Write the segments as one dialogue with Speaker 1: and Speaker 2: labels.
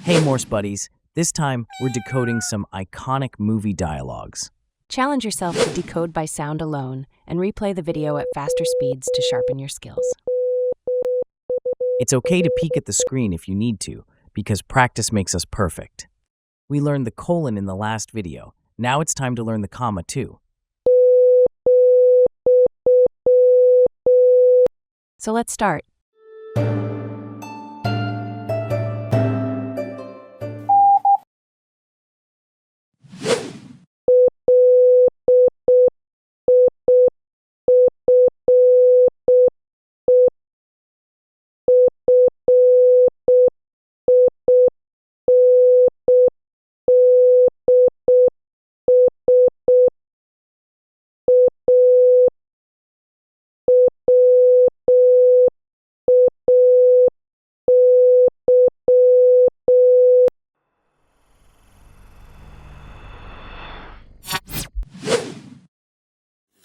Speaker 1: Hey, Morse buddies. This time, we're decoding some iconic movie dialogues.
Speaker 2: Challenge yourself to decode by sound alone and replay the video at faster speeds to sharpen your skills.
Speaker 1: It's okay to peek at the screen if you need to, because practice makes us perfect. We learned the colon in the last video. Now it's time to learn the comma too.
Speaker 2: So let's start.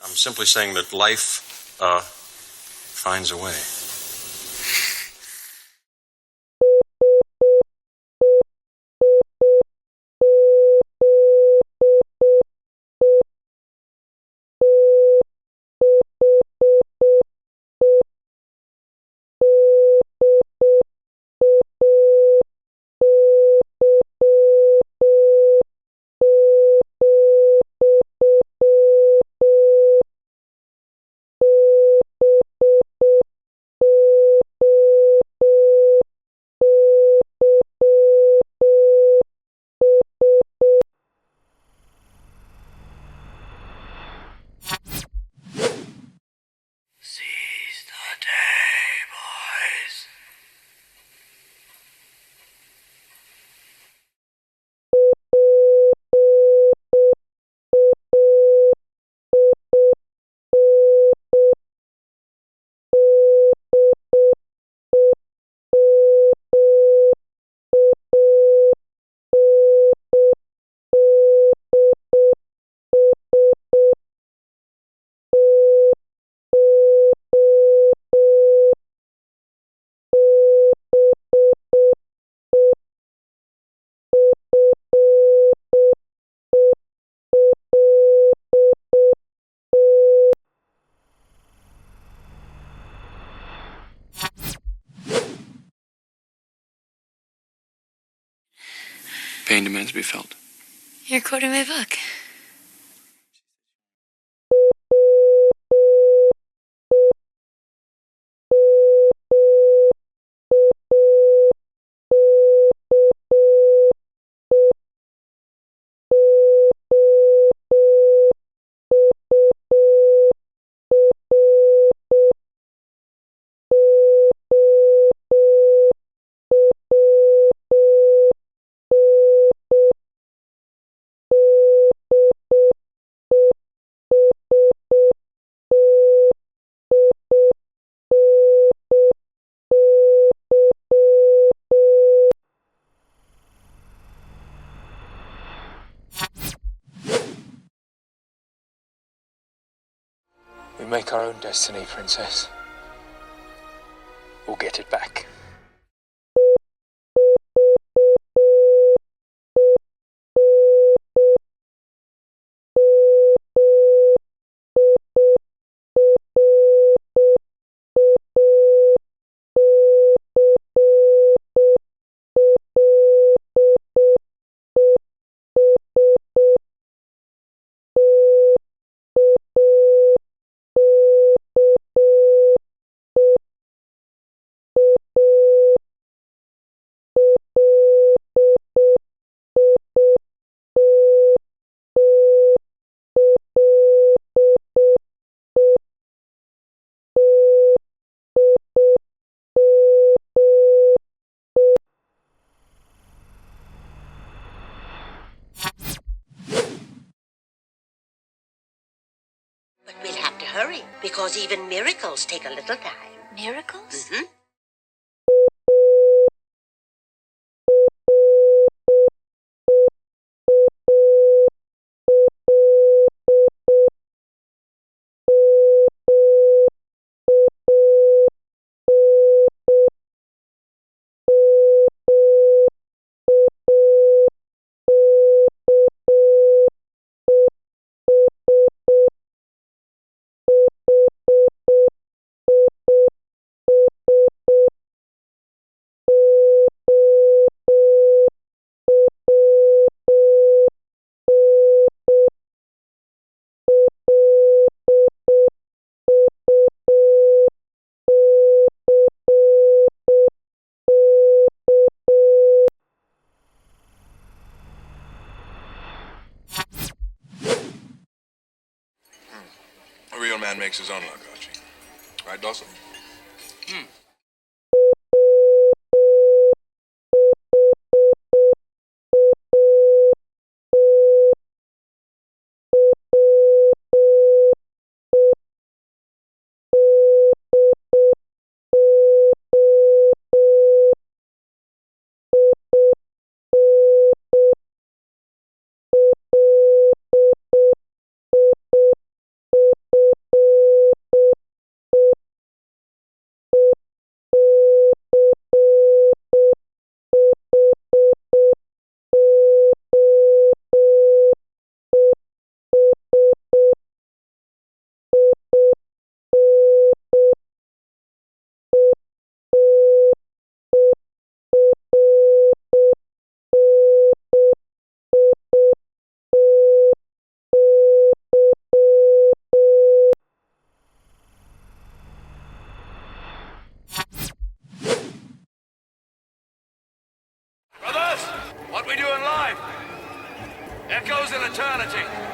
Speaker 3: I'm simply saying that life finds a way. Seize the day, boys.
Speaker 4: Pain demands to be felt.
Speaker 5: You're quoting my book.
Speaker 4: We make our own destiny, Princess. We'll get it back.
Speaker 6: But we'll have to hurry, because even miracles take a little time.
Speaker 5: Miracles?
Speaker 6: Mm-hmm.
Speaker 7: man makes his own luck, Archie. Right, Dawson?
Speaker 8: Brothers, what we doing live? Echoes in eternity.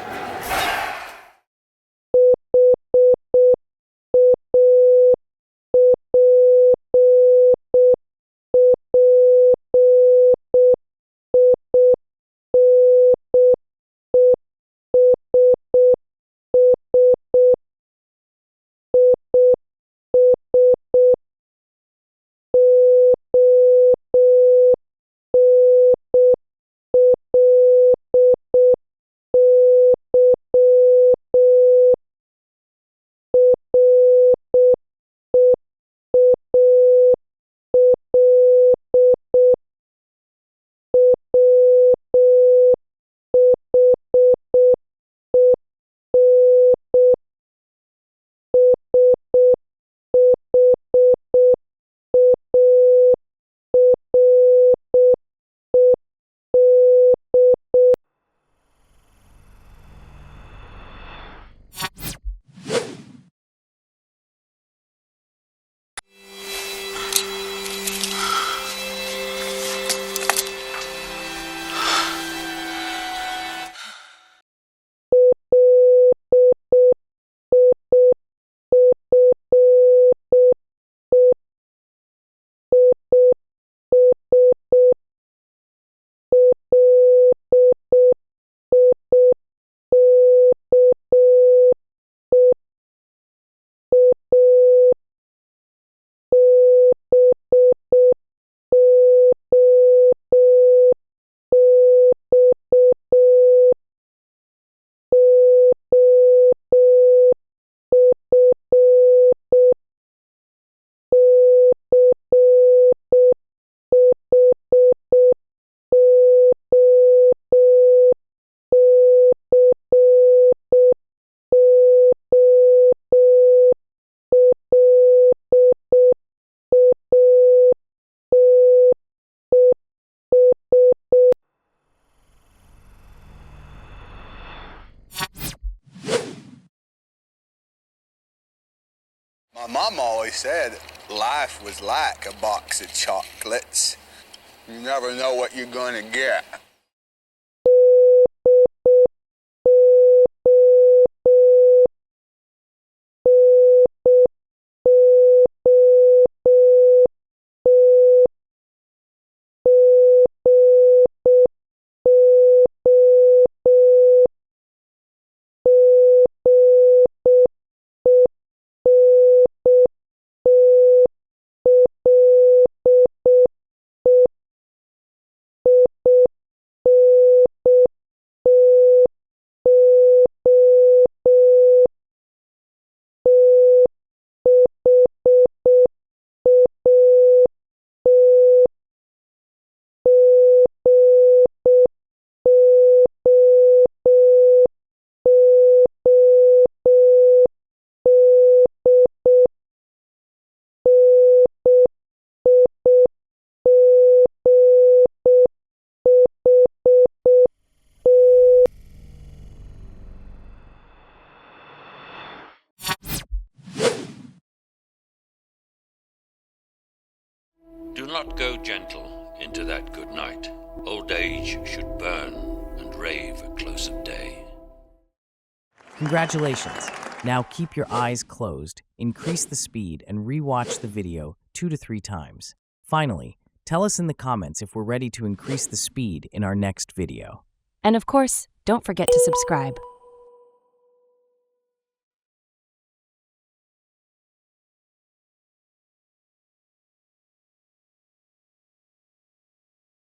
Speaker 9: My mom always said life was like a box of chocolates. You never know what you're gonna get.
Speaker 10: Do not go gentle into that good night. Old age should burn and rave at close of day.
Speaker 1: Congratulations. Now keep your eyes closed, increase the speed, and rewatch the video 2 to 3 times. Finally, tell us in the comments if we're ready to increase the speed in our next video.
Speaker 2: And of course, don't forget to subscribe.